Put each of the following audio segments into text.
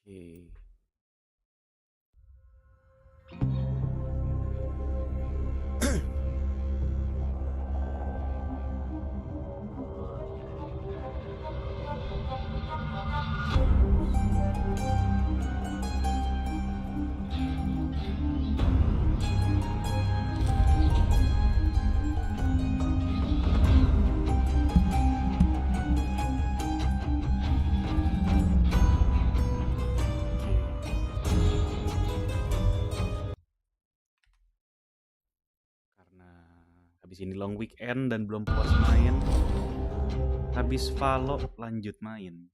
Oke. Karena habis ini long weekend dan belum puas main, habis follow lanjut main.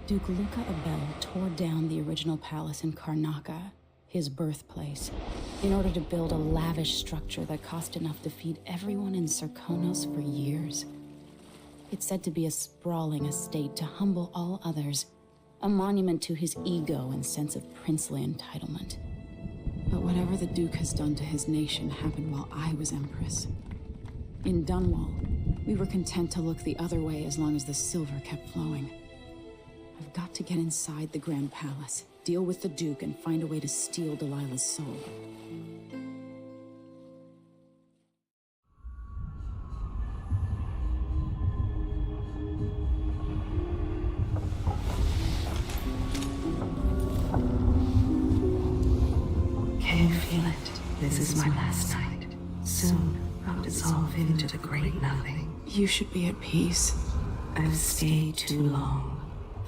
Duke Luca Abel tore down the original palace in Karnaca, his birthplace, in order to build a lavish structure that cost enough to feed everyone in Serkonos for years. It's said to be a sprawling estate to humble all others, a monument to his ego and sense of princely entitlement. But whatever the Duke has done to his nation happened while I was Empress. In Dunwall, we were content to look the other way as long as the silver kept flowing. I've got to get inside the Grand Palace, deal with the Duke, and find a way to steal Delilah's soul. Can you feel it? This is my last night. Soon, I'll dissolve into the great nothing. You should be at peace. I've stayed too long.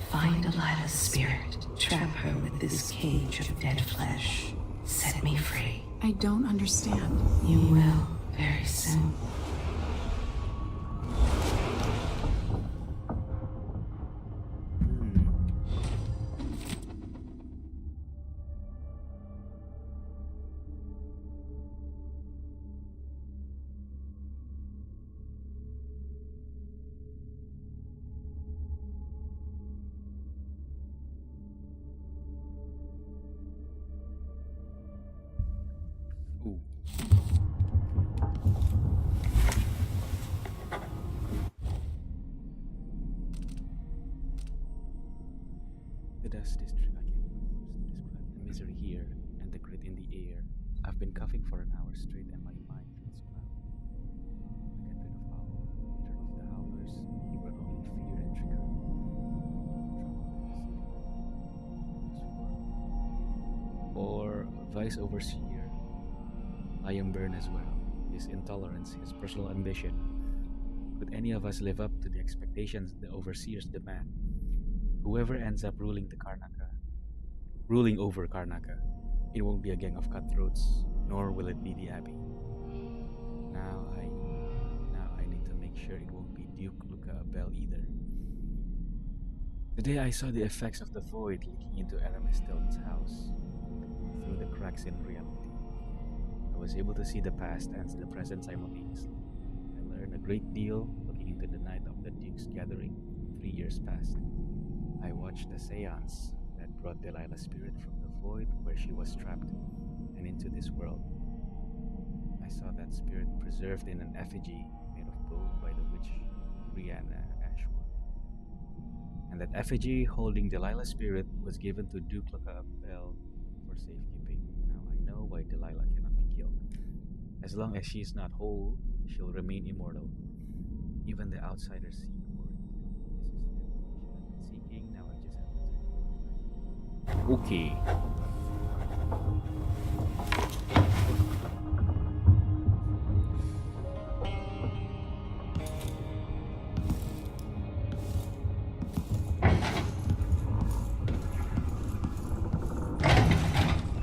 Find Delilah's spirit. Trap her with this cage of dead flesh. Set me free. I don't understand. You will, very soon. Ooh. The dust district, I can use to describe the misery here and the grit in the air. I've been coughing for an hour straight and my mind feels clouded. To get rid of Owl, leader of the Howlers, he brought only fear and trickery. Or Vice Overseer, Liam Byrne as well, his intolerance, his personal ambition. Could any of us live up to the expectations the overseers demand? Whoever ends up ruling over Karnaca, it won't be a gang of cutthroats, nor will it be the Abbey. Now I need to make sure it won't be Duke Luca Abel either. Today I saw the effects of the void leaking into Aramis Dillon's house, through the cracks in reality. I was able to see the past and the present simultaneously. I learned a great deal looking into the night of the Duke's gathering 3 years past. I watched the seance that brought Delilah's spirit from the void where she was trapped and into this world. I saw that spirit preserved in an effigy made of bone by the witch Brianna Ashwood. And that effigy holding Delilah's spirit was given to Duke Luca Abel for safekeeping. Now I know why Delilah cannot be killed. As long as she is not whole, she'll remain immortal. Even the outsiders seek for it. This is the information I've been seeking. Now I just have to turn it on. Okay.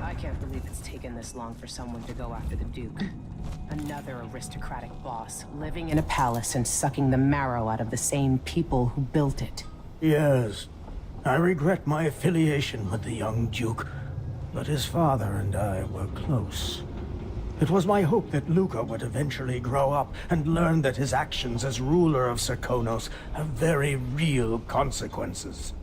I can't believe it's taken this long for someone to go after the Duke. Another aristocratic boss, living in a palace and sucking the marrow out of the same people who built it. Yes, I regret my affiliation with the young Duke, but his father and I were close. It was my hope that Luca would eventually grow up and learn that his actions as ruler of Serkonos have very real consequences.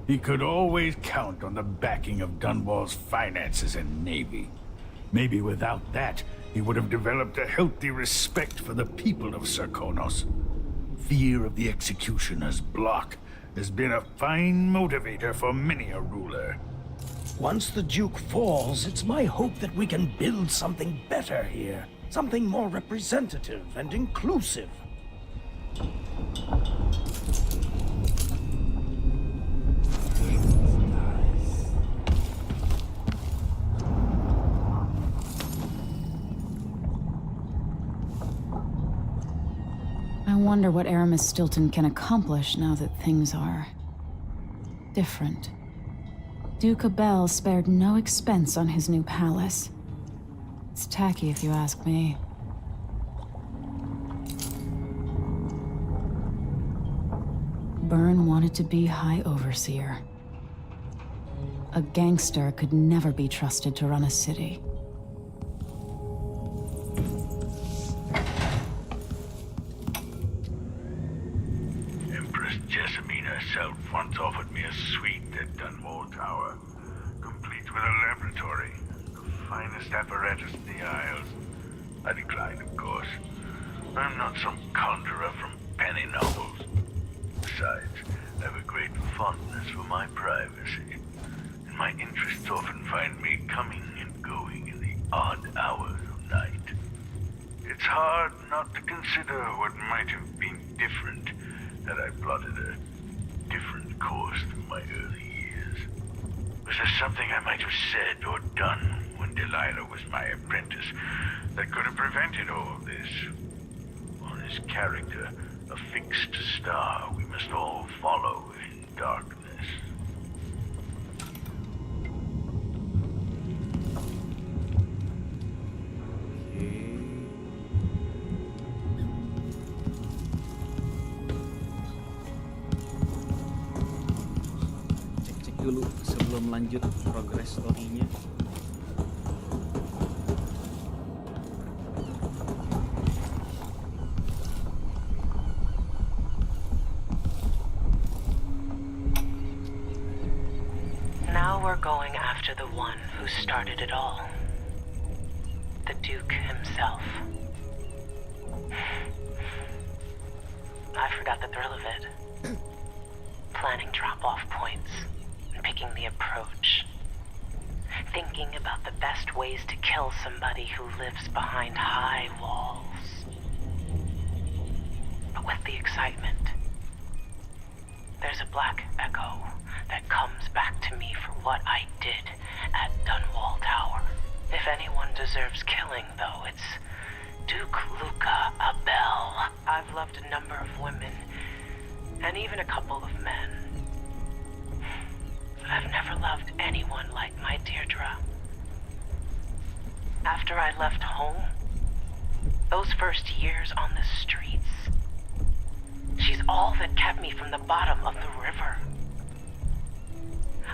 He could always count on the backing of Dunwall's finances and navy. Maybe without that, he would have developed a healthy respect for the people of Serkonos. fear of the executioner's block has been a fine motivator for many a ruler. Once the Duke falls, it's my hope that we can build something better here. Something more representative and inclusive. I wonder what Aramis Stilton can accomplish now that things are different. Duke Abel spared no expense on his new palace. It's tacky if you ask me. Byrne wanted to be High Overseer. A gangster could never be trusted to run a city. Empress Jessamine herself once offered me a suite at Dunwall Tower, complete with a laboratory, the finest apparatus in the Isles. I declined, of course. I'm not some conjurer from penny novels. Besides, I have a great fondness for my privacy, and my interests often find me coming and going in the odd hours of night. It's hard not to consider what might have been different had I plotted a different course through my early years. Was there something I might have said or done when Delilah was my apprentice that could have prevented all of this? Or is character a fixed star we must all follow in darkness? Cek dulu sebelum lanjut progres story-nya. Now we're going after the one who started it all. The Duke himself. I forgot the thrill of it. Planning drop-off points, and picking the approach. Thinking about the best ways to kill somebody who lives behind high walls. But with the excitement, there's a black echo that comes back to me for what I did at Dunwall Tower. If anyone deserves killing, though, it's Duke Luca Abel. I've loved a number of women, and even a couple of men. But I've never loved anyone like my Deirdre. After I left home, those first years on the streets, she's all that kept me from the bottom of the river.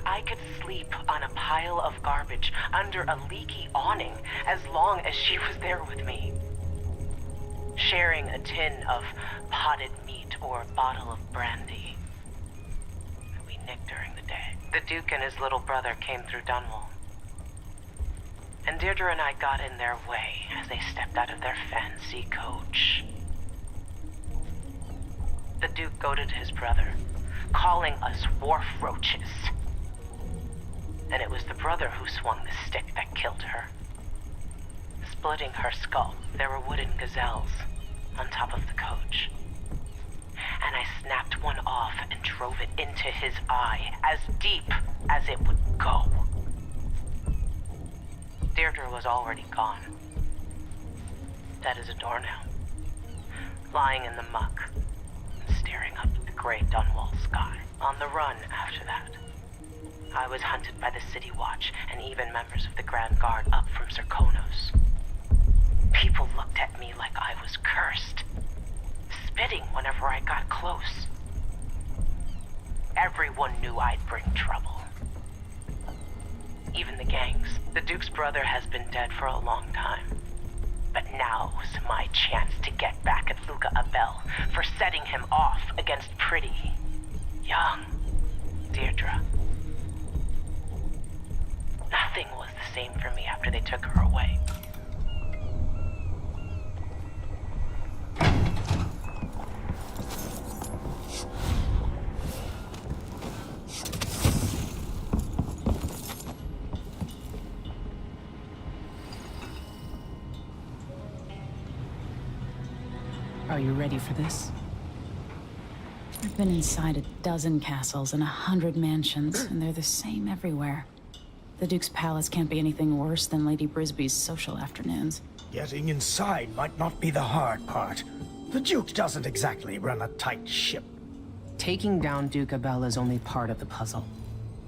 I could sleep on a pile of garbage under a leaky awning as long as she was there with me. Sharing a tin of potted meat or a bottle of brandy that we nicked during the day. The Duke and his little brother came through Dunwall. And Deirdre and I got in their way as they stepped out of their fancy coach. The Duke goaded his brother, calling us wharf roaches. And it was the brother who swung the stick that killed her. Splitting her skull, there were wooden gazelles on top of the coach. And I snapped one off and drove it into his eye, as deep as it would go. Deirdre was already gone. Dead as a doornail. Lying in the muck, and staring up at the gray Dunwall sky. On the run after that. I was hunted by the City Watch and even members of the Grand Guard up from Serkonos. People looked at me like I was cursed, spitting whenever I got close. Everyone knew I'd bring trouble. Even the gangs. The Duke's brother has been dead for a long time. But now's my chance to get back at Luca Abel for setting him off against pretty, young Deirdre. Nothing was the same for me after they took her away. you ready for this? I've been inside a dozen castles and 100 mansions, and they're the same everywhere. The Duke's palace can't be anything worse than Lady Brisby's social afternoons. Getting inside might not be the hard part. The Duke doesn't exactly run a tight ship. Taking down Duke Abel is only part of the puzzle.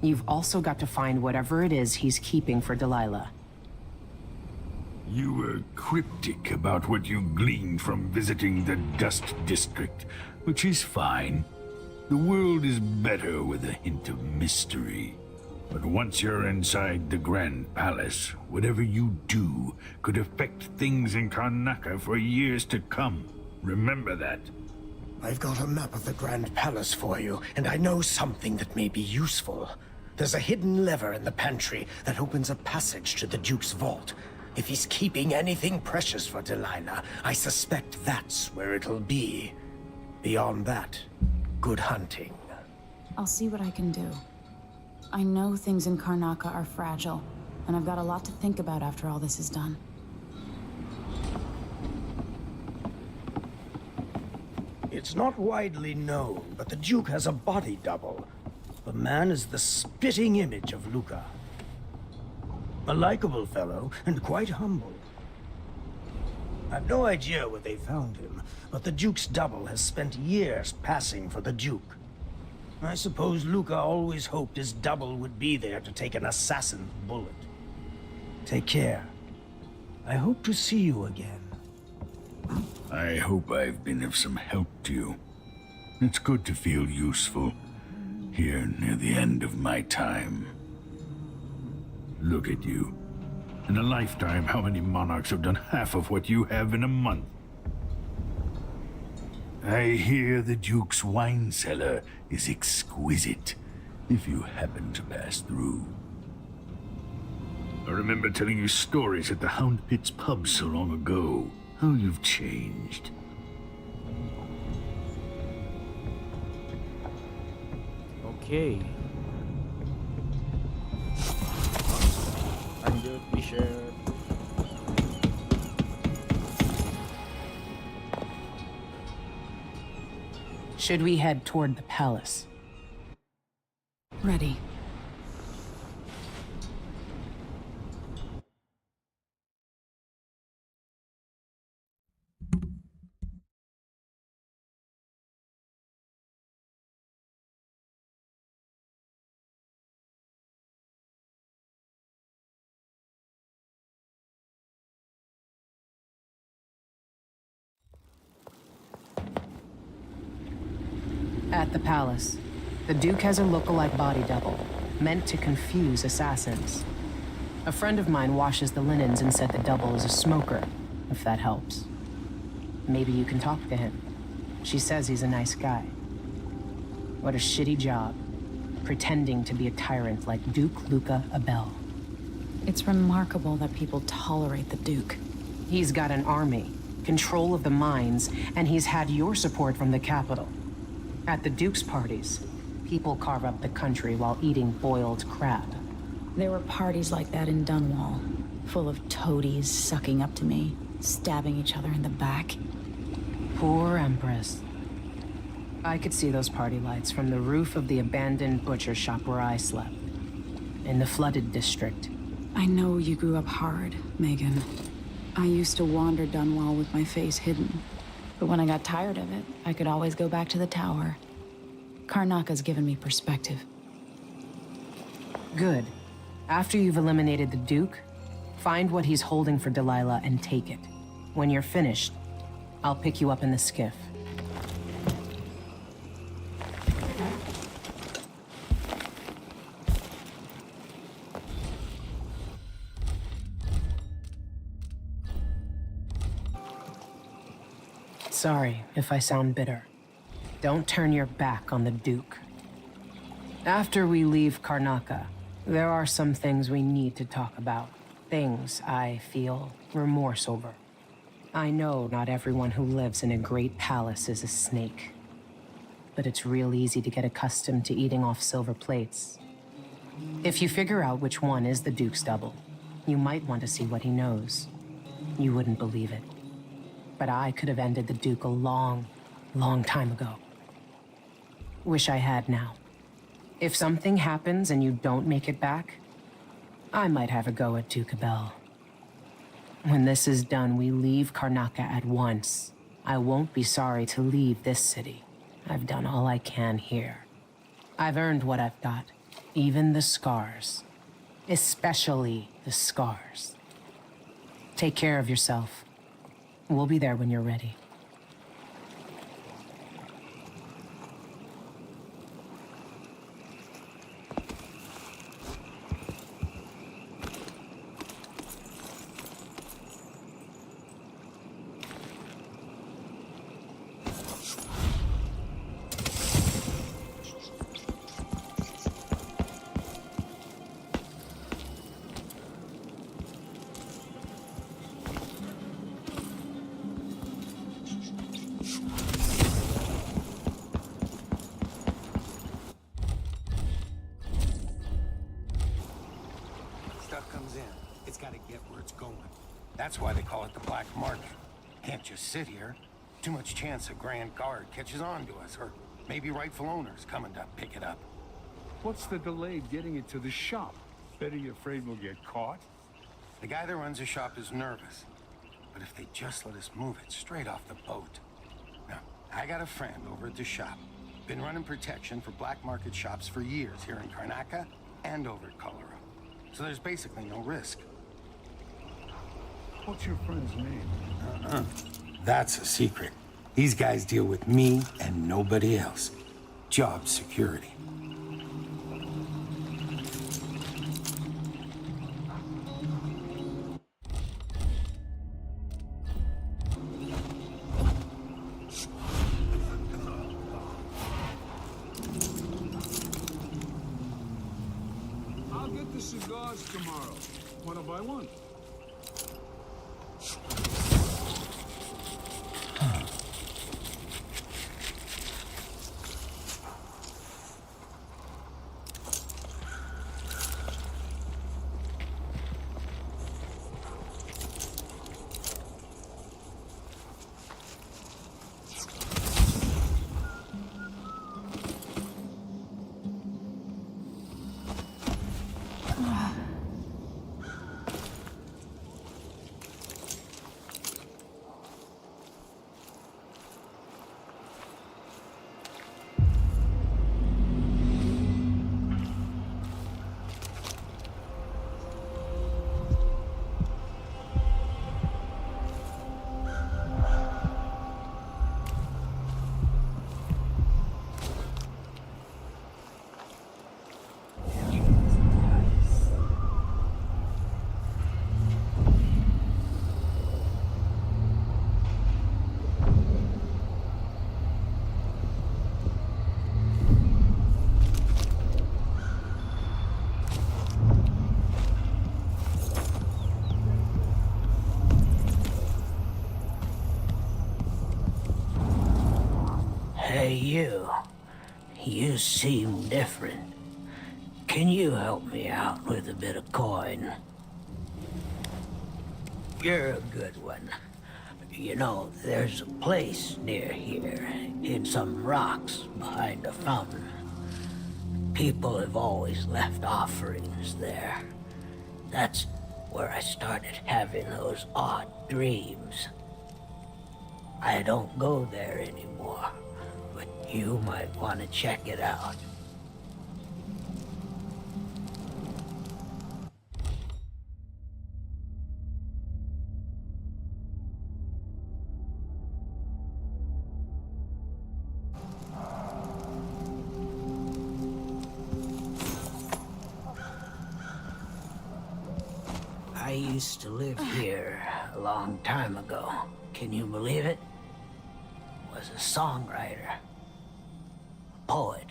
You've also got to find whatever it is he's keeping for Delilah. You were cryptic about what you gleaned from visiting the Dust District, which is fine. The world is better with a hint of mystery. But once you're inside the Grand Palace, whatever you do could affect things in Karnaca for years to come. Remember that. I've got a map of the Grand Palace for you, and I know something that may be useful. There's a hidden lever in the pantry that opens a passage to the Duke's vault. If he's keeping anything precious for Delilah, I suspect that's where it'll be. Beyond that, good hunting. I'll see what I can do. I know things in Karnaca are fragile, and I've got a lot to think about after all this is done. It's not widely known, but the Duke has a body double. The man is the spitting image of Luca. A likable fellow, and quite humble. I've no idea where they found him, but the Duke's double has spent years passing for the Duke. I suppose Luca always hoped his double would be there to take an assassin's bullet. Take care. I hope to see you again. I hope I've been of some help to you. It's good to feel useful, here near the end of my time. Look at you. In a lifetime, how many monarchs have done half of what you have in a month? I hear the Duke's wine cellar is exquisite, if you happen to pass through. I remember telling you stories at the Hound Pit's pub so long ago. How you've changed. Okay. Lanjut mission. Should we head toward the palace? Ready. At the palace, the Duke has a look-alike body double, meant to confuse assassins. A friend of mine washes the linens and said the double is a smoker, if that helps. Maybe you can talk to him. She says he's a nice guy. What a shitty job, pretending to be a tyrant like Duke Luca Abel. It's remarkable that people tolerate the Duke. He's got an army, control of the mines, and he's had your support from the capital. At the Duke's parties, people carve up the country while eating boiled crab. There were parties like that in Dunwall, full of toadies sucking up to me, stabbing each other in the back. Poor Empress. I could see those party lights from the roof of the abandoned butcher shop where I slept, in the flooded district. I know you grew up hard, Megan. I used to wander Dunwall with my face hidden. But when I got tired of it, I could always go back to the tower. Karnaca's given me perspective. Good. After you've eliminated the Duke, find what he's holding for Delilah and take it. When you're finished, I'll pick you up in the skiff. Sorry if I sound bitter. Don't turn your back on the Duke. After we leave Karnaca, there are some things we need to talk about. Things I feel remorse over. I know not everyone who lives in a great palace is a snake. But it's real easy to get accustomed to eating off silver plates. If you figure out which one is the Duke's double, you might want to see what he knows. You wouldn't believe it. but I could have ended the Duke a long, long time ago. Wish I had now. If something happens and you don't make it back, I might have a go at Duke Abel. When this is done, we leave Karnaca at once. I won't be sorry to leave this city. I've done all I can here. I've earned what I've got, even the scars. Especially the scars. Take care of yourself. We'll be there when you're ready. Stuff comes in. It's got to get where it's going. That's why they call it the black market. Can't just sit here. Too much chance a Grand Guard catches on to us, or maybe rightful owners coming to pick it up. What's the delay getting it to the shop? Betty, you afraid we'll get caught? The guy that runs the shop is nervous. But if they just let us move it straight off the boat. Now, I got a friend over at the shop. Been running protection for black market shops for years here in Karnaca and over at Colorado. So there's basically no risk. What's your friend's name? That's a secret. These guys deal with me and nobody else. Job security. I'll get the cigars tomorrow. Wanna buy one? Hey, you. You seem different. Can you help me out with a bit of coin? You're a good one. You know, there's a place near here, in some rocks behind a fountain. People have always left offerings there. That's where I started having those odd dreams. I don't go there anymore, but you might want to check it out. I used to live here a long time ago. Can you believe it? Was a songwriter, a poet.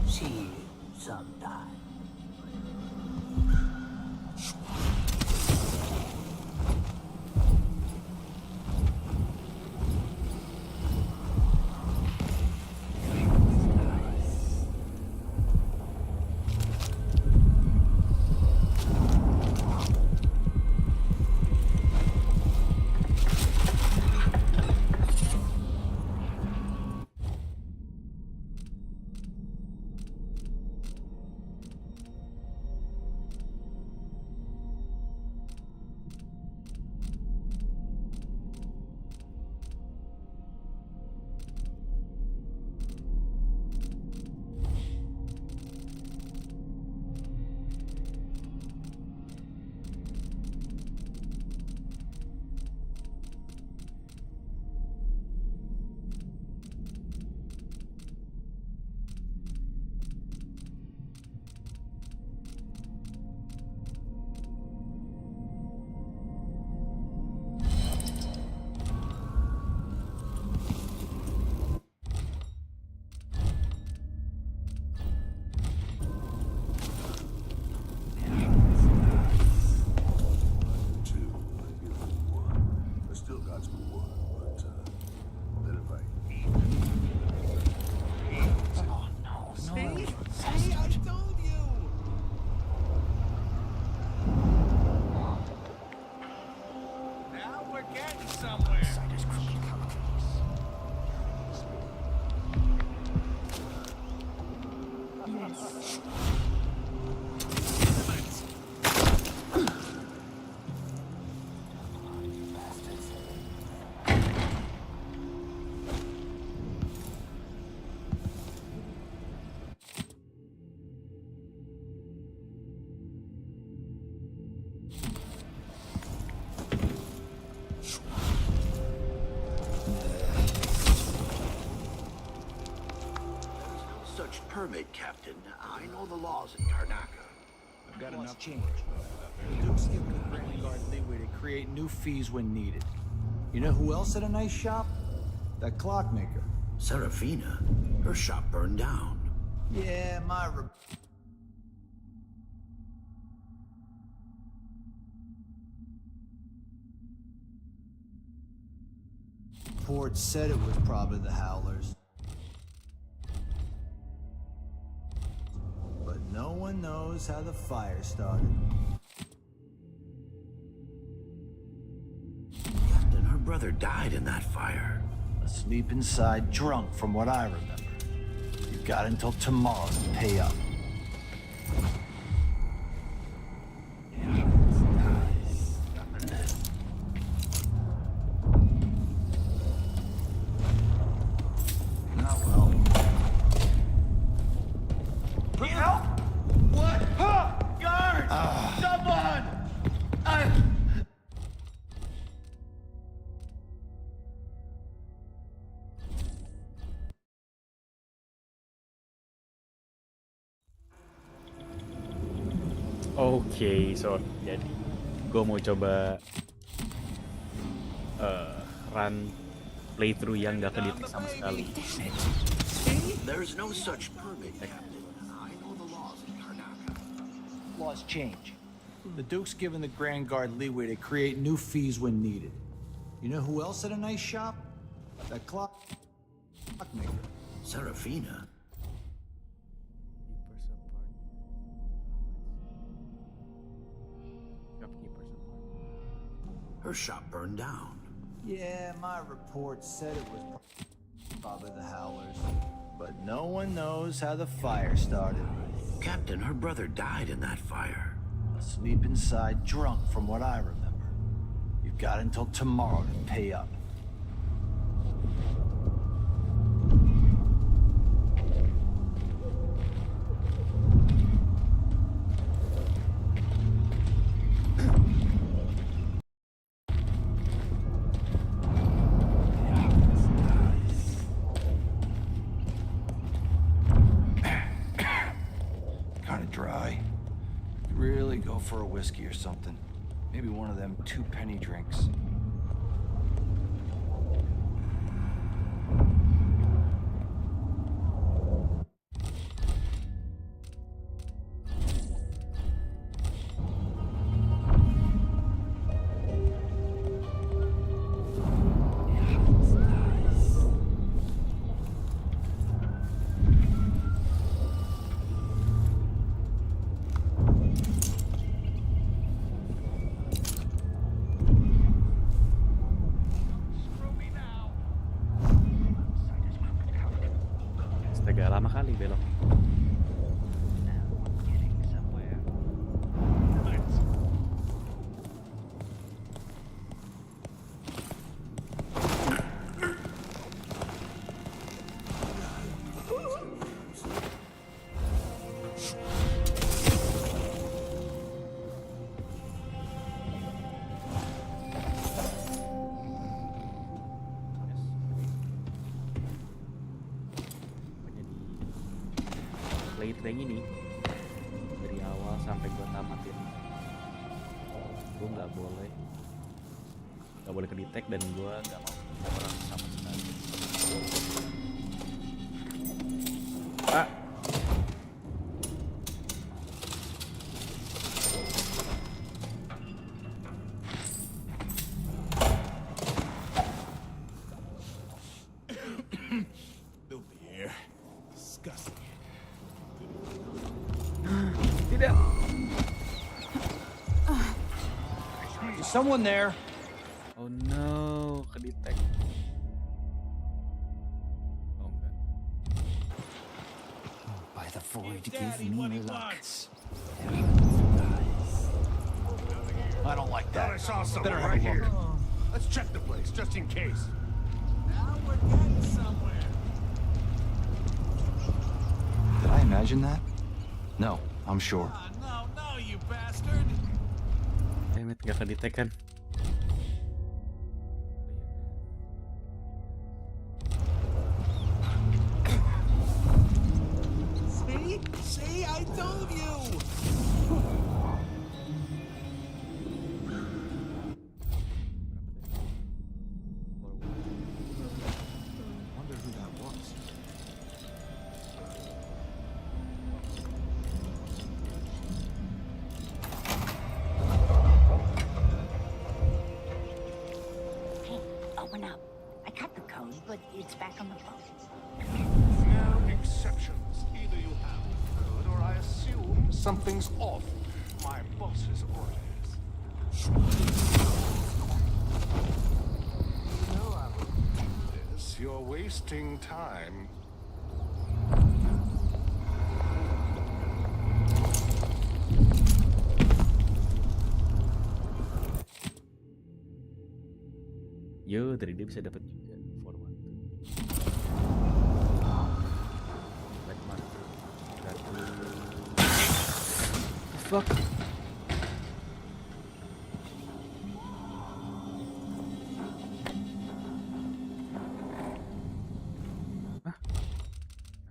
See you sometime. Such permit, Captain. I know the laws in Karnaka. I've got enough change. The Duke's given the Grand Guard leeway to create new fees when needed. You know who else had a nice shop? That clockmaker. Serafina? Her shop burned down. Yeah, my report said it was probably the Howlers. But no one knows how the fire started. Captain, her brother died in that fire. Asleep inside, drunk from what I remember. You've got until tomorrow to pay up. Not well. Help! What? Huh! Guard! Someone! Oke, so jadi gue mau coba run playthrough yang gak kedetek sama sekali. There's no such permit, Captain. I know the laws in Karnaka. Laws change. The Duke's given the Grand Guard leeway to create new fees when needed. You know who else had a nice shop? That clockmaker. Serafina? Her shop burned down. Yeah, my report said it was probably the Howlers. But no one knows how the fire started. Captain, her brother died in that fire. Asleep inside, drunk from what I remember. You've got until tomorrow to pay up. Dry. Really go for a whiskey or something. Maybe one of them 2-penny drinks. Astaga, lama kali belok. Playthrough yang ini dari awal sampai gue tamatin, gue nggak boleh kedetek dan gue nggak mau orang sama sekali. Ah. Filthy air. Disgusting. Tidak. Is someone there? Oh no, kedetek. Oh enggak. By the void give me luck. I don't like Thought that. I saw someone Better have right a look. here. Let's check the place, just in case. Now we're getting somewhere. Did I imagine that? No, I'm sure. No, you bastard. Damn it, gak kedetek kan? See, I told you. Wonder who that was. Hey, open up. I cut the code, but it's back on the phone. No exceptions. Either you have the code, or I assume something's off. My boss's orders. No, I wouldn't do this. You're wasting time. Yo, dari dia bisa dapat juga forward. Black market. Fuck. Hah?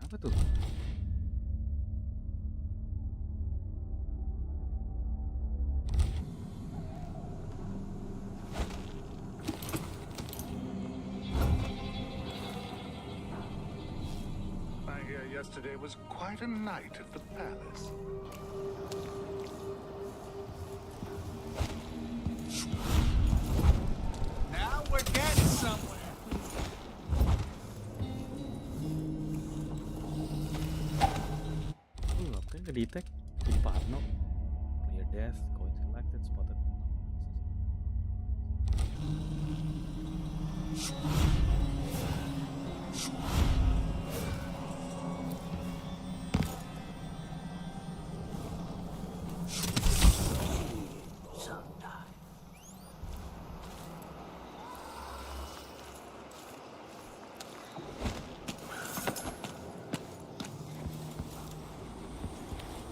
Apa tuh? I hear yesterday was quite a night at the palace. Now we're getting somewhere. Kan kedetek di Parno. Clear death, coin selected, spotted.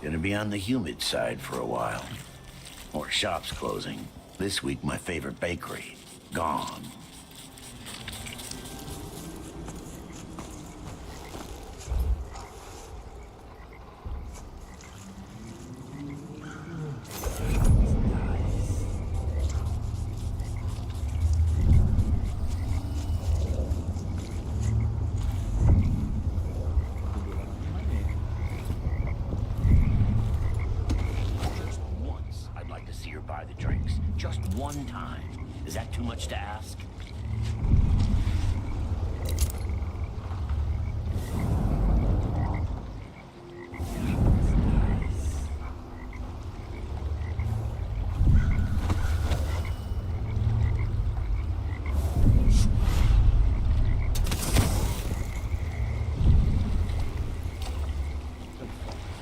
Gonna be on the humid side for a while. More shops closing. This week, my favorite bakery, gone. Just once, I'd like to see her buy the drinks. Just one time. Is that too much to ask?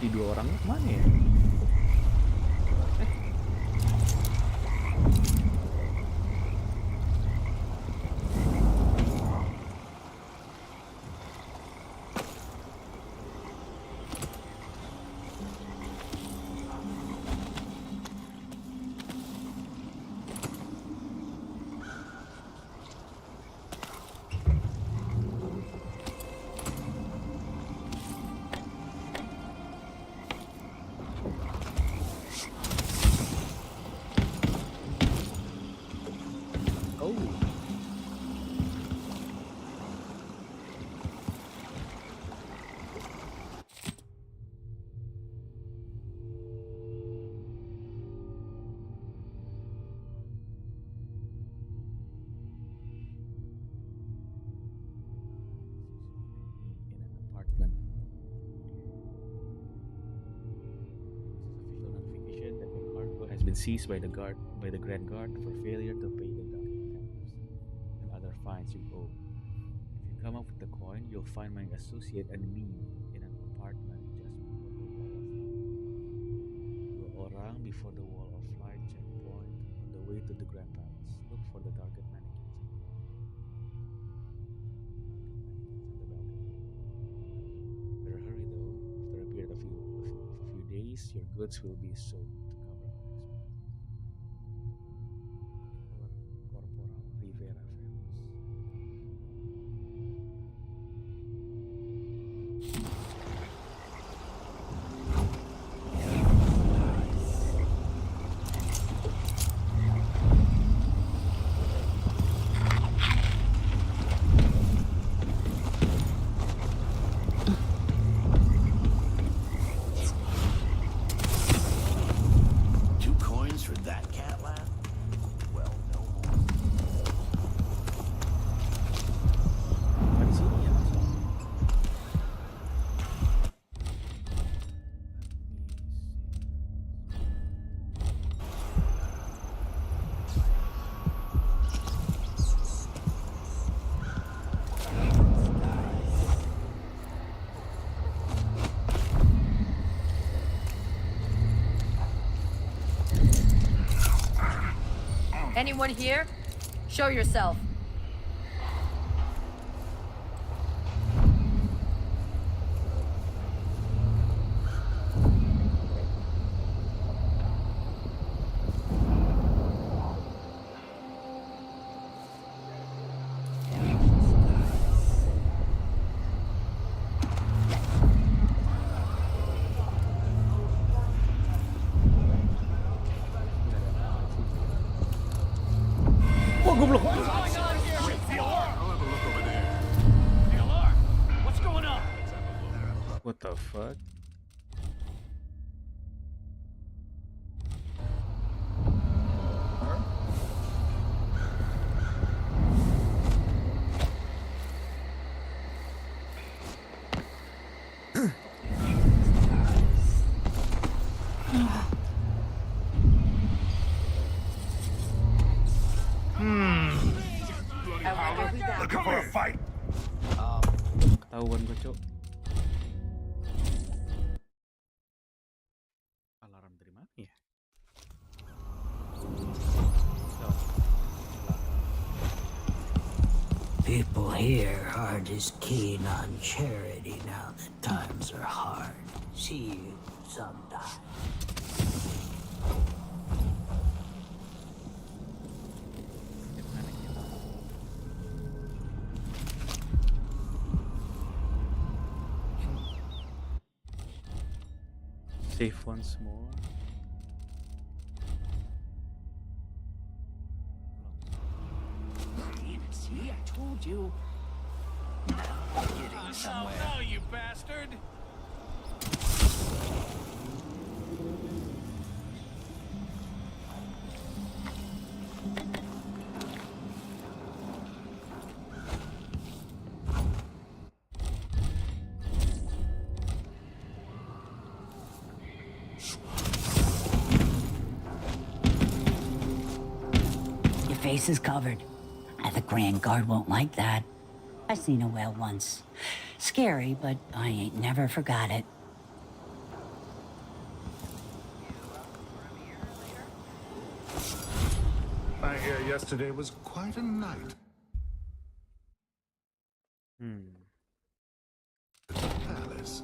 Si dua orang mana ya? Oh. In an apartment. Official notification that your cargo has been seized by the Grand Guard for failure to pay the docking tariffs and other fines you owe. If you come up with the coin, you'll find my associate and me in an apartment just orang before the wall of light checkpoint on the way to the Grand Palace. Look for the target mannequins. Mannequins on the balcony. Better hurry though. After a period of a few days, your goods will be soaked to cover unexpected. Corporal Rivera Ferros. Anyone here? Show yourself. Wah, goblok. What the fuck? Looking for a fight? Ketahuan gue, Cok. Alarm dari mana ya? People here aren't as keen on charity now that times are hard. See you sometime. Save once more. See, I told you. Getting somewhere. No, you bastard! Your face is covered. The Grand Guard won't like that. I seen a whale once. Scary, but I ain't never forgot it. I hear yesterday was quite a night. Palace.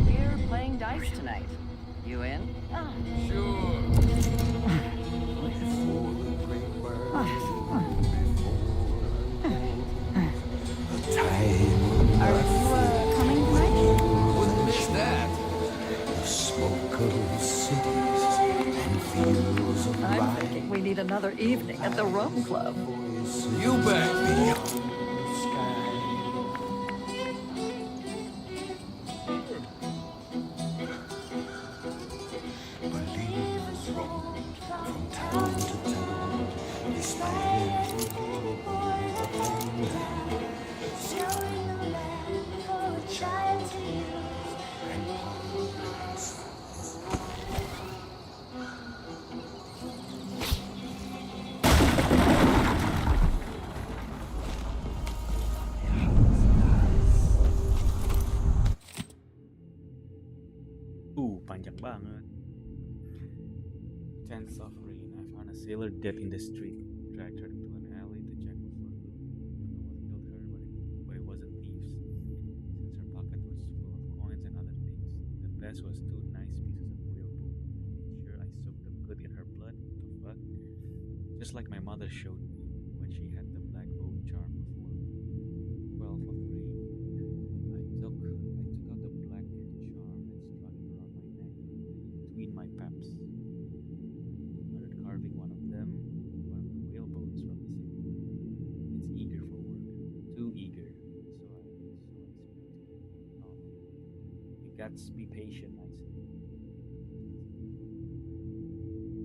We're playing dice tonight. You in? Coming right? Wouldn't miss that. Smoke of cities and fields of I'm thinking we need another evening at the Rum Club. You bet. Showing the land for a child to banget. 10th of rain. I found a sailor dead in the street. Dragged her into an alley to check for loot. Don't know what killed her, but it wasn't thieves. Since her pocket was full of coins and other things. The best was 2 nice pieces of whalebone. I made sure I soaked them good in her blood. What the fuck? Just like my mother showed me when she had the black bone charm before. 12th of rain. I took out the black charm and strung it around my neck, between my paps. Started carving one of the whalebones from the sea. It's eager for work, too eager. So I speak to it. You gots be patient, I say.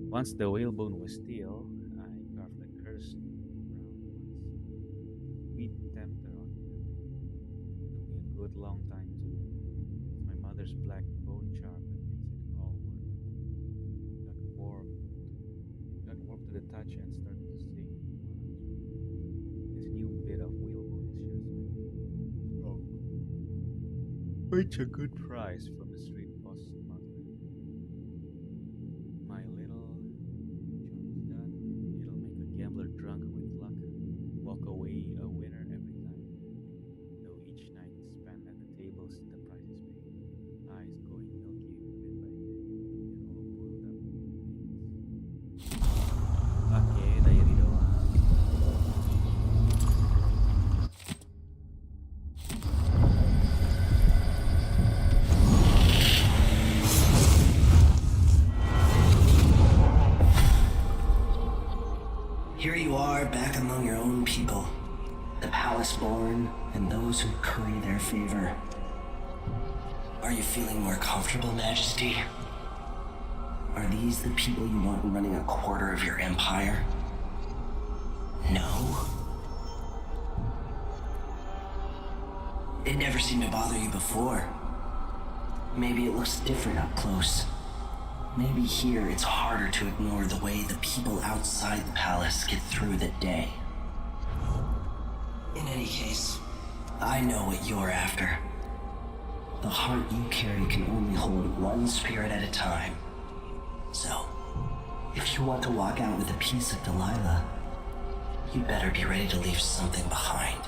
Once the whalebone was still, I carved a curse around once. Sweet tempter on them. Took me a good long time too. It's my mother's black bone charm that makes it all work. Got warm. Got warm to the touch and started to sing. This new bit of whalebone is yours, man. Oh. It's a good price from the street boss smuggler. My little job is done. It'll make a gambler drunk with luck. Walk away a winner every time. Though each night spent at the tables, the price is paid. Eyes going milky bit by bit. Get all boiled up. Oke, diary doang. Here you are, back among your own people. The palace-born and those who curry their favor. Are you feeling more comfortable, Majesty? Are these the people you want running a quarter of your empire? No? It never seemed to bother you before. Maybe it looks different up close. Maybe here it's harder to ignore the way the people outside the palace get through the day. In any case, I know what you're after. The heart you carry can only hold one spirit at a time. So, if you want to walk out with a piece of Delilah, you better be ready to leave something behind.